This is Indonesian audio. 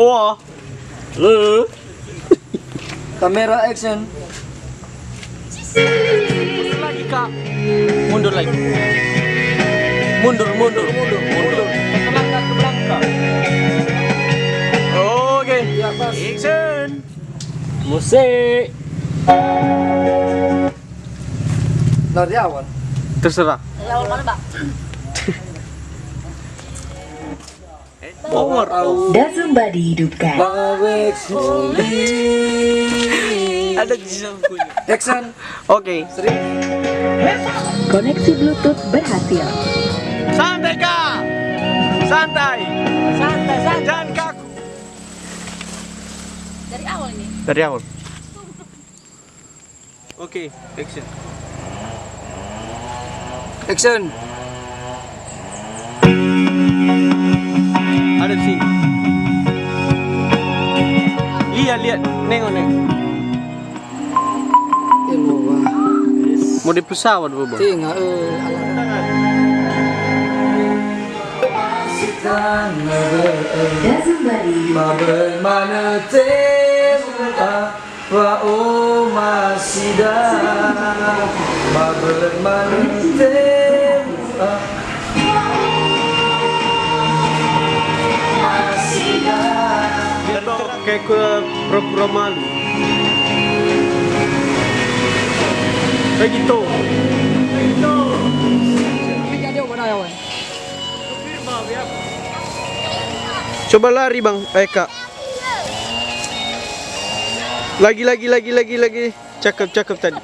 Wah. Lu. Kamera action. Mundur lagi, Kak. Mundur lagi. Mundur. Ke belakang. Oke. Ya, pas. Action. Musik. Dari awal. Terserah. Awal mana, Mbak? Power. Dazumba dihidupkan. Bawek Suli. Ada di sampingnya. Action. Oke. Koneksi Bluetooth berhasil. Santai, Kak. Santai. Santai. Jangan kaku. Dari awal ini. Dari awal. Oke, action. Action. Ada di sini. Lihat, nengok. Ilmu wah. Mau di pesawat, Bobo. Tinggal Dazumba dihidupkan. Bagaimana temuka wa masida. Bagaimana temuka masida. Kayak pura-pura malu. Kayak gitu. Coba lari, Bang. Kak. Lagi. Cakep tadi.